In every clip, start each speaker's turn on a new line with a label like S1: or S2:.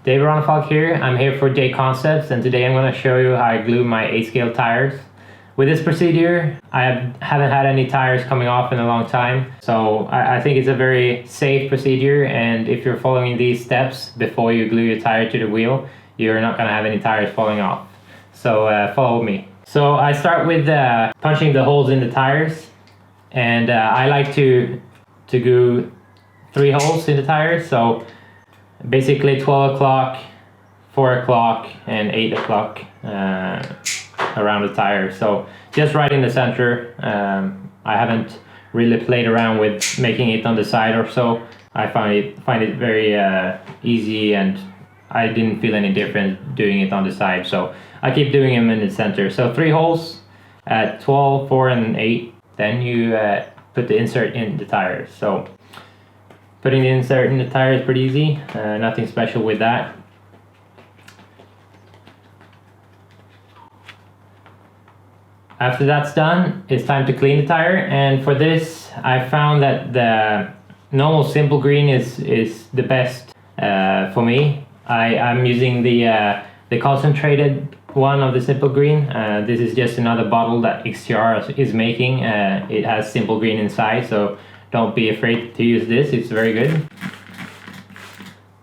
S1: David Ronnefalk here. I'm here for Jconcepts, and today I'm going to show you how I glue my 8-scale tires. With this procedure, I haven't had any tires coming off in a long time, so I think it's a very safe procedure, and if you're following these steps before you glue your tire to the wheel, you're not going to have any tires falling off. So follow me. So I start with punching the holes in the tires, and I like to glue 3 holes in the tires, so basically 12 o'clock, 4 o'clock, and 8 o'clock around the tire. So just right in the center. I haven't really played around with making it on the side or so. I find it very easy, and I didn't feel any different doing it on the side. So I keep doing them in the center. So 3 holes at 12, 4, and 8. Then you put the insert in the tires. So putting the insert in the tire is pretty easy, nothing special with that. After that's done, it's time to clean the tire, and for this I found that the normal simple green is the best for me. I'm using the concentrated one of the simple green. This is just another bottle that XTR is making. It has simple green inside, so don't be afraid to use this, it's very good.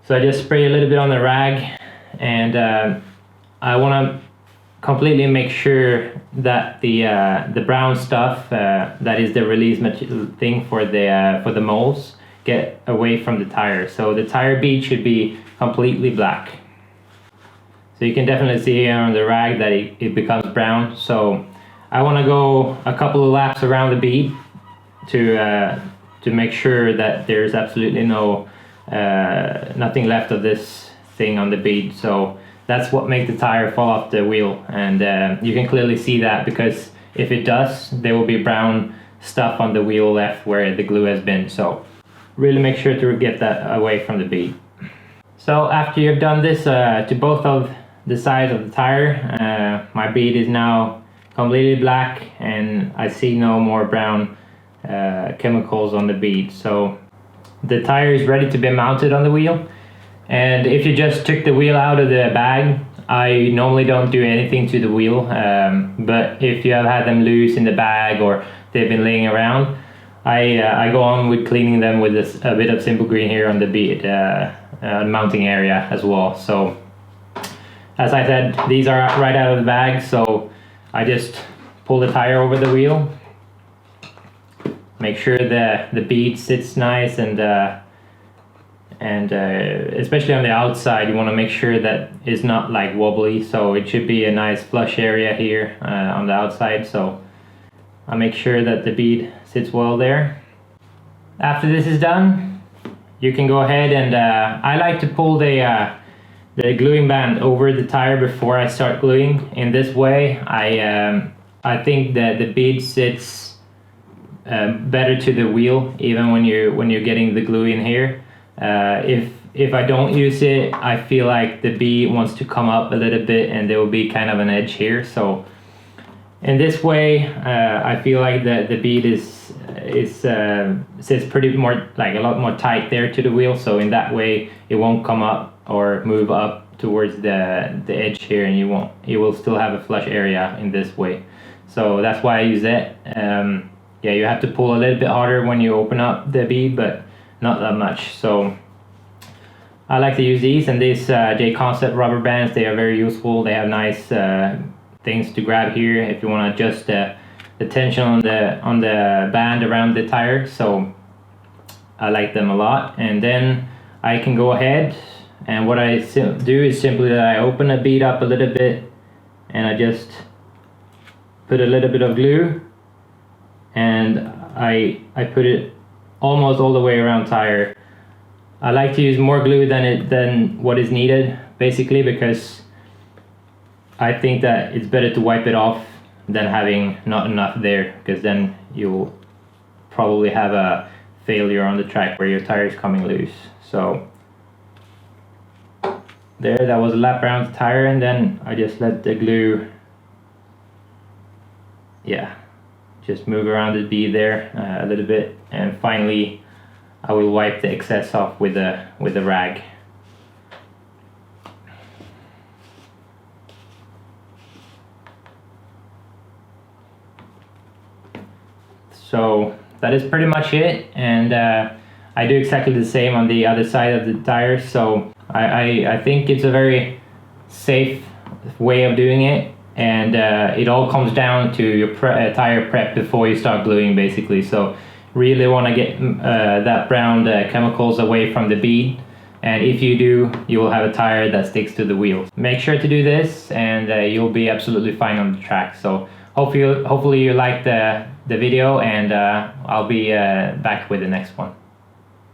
S1: So I just spray a little bit on the rag, and I want to completely make sure that the brown stuff, that is the release thing for the molds, get away from the tire. So the tire bead should be completely black. So you can definitely see here on the rag that it becomes brown. So I want to go a couple of laps around the bead to make sure that there's absolutely nothing left of this thing on the bead. So that's what makes the tire fall off the wheel, and you can clearly see that, because if it does, there will be brown stuff on the wheel left where the glue has been. So really make sure to get that away from the bead. So after you've done this to both of the sides of the tire, my bead is now completely black, and I see no more brown chemicals on the bead. So the tire is ready to be mounted on the wheel. And if you just took the wheel out of the bag, I normally don't do anything to the wheel, but if you have had them loose in the bag or they've been laying around, I go on with cleaning them with a bit of simple green here on the bead mounting area as well. So as I said, these are right out of the bag, so I just pull the tire over the wheel, make sure the bead sits nice, and especially on the outside, you want to make sure that it's not like wobbly, so it should be a nice flush area here on the outside. So I make sure that the bead sits well there. After this is done, you can go ahead, and I like to pull the gluing band over the tire before I start gluing. In this way, I think that the bead sits better to the wheel, even when you're getting the glue in here. If I don't use it, I feel like the bead wants to come up a little bit, and there will be kind of an edge here. So in this way, I feel like the bead sits pretty more, like a lot more tight there to the wheel. So in that way, it won't come up or move up towards the edge here, and you will still have a flush area in this way. So that's why I use it. Yeah, you have to pull a little bit harder when you open up the bead, but not that much. So I like to use these, and these Jconcept rubber bands, they are very useful. They have nice things to grab here if you want to adjust the tension on the band around the tire. So I like them a lot. And then I can go ahead, and what I do is simply that I open the bead up a little bit, and I just put a little bit of glue, and I put it almost all the way around tire. I like to use more glue than what is needed, basically, because I think that it's better to wipe it off than having not enough there, because then you'll probably have a failure on the track where your tire is coming loose. So there, that was a lap around the tire, and then I just let the glue, just move around the bead there a little bit, and finally I will wipe the excess off with a rag. So that is pretty much it, and I do exactly the same on the other side of the tires. So I think it's a very safe way of doing it, and it all comes down to your tire prep before you start gluing, basically. So really want to get that brown chemicals away from the bead, and if you do, you will have a tire that sticks to the wheels. Make sure to do this, and you'll be absolutely fine on the track. So hopefully you liked the video, and I'll be back with the next one.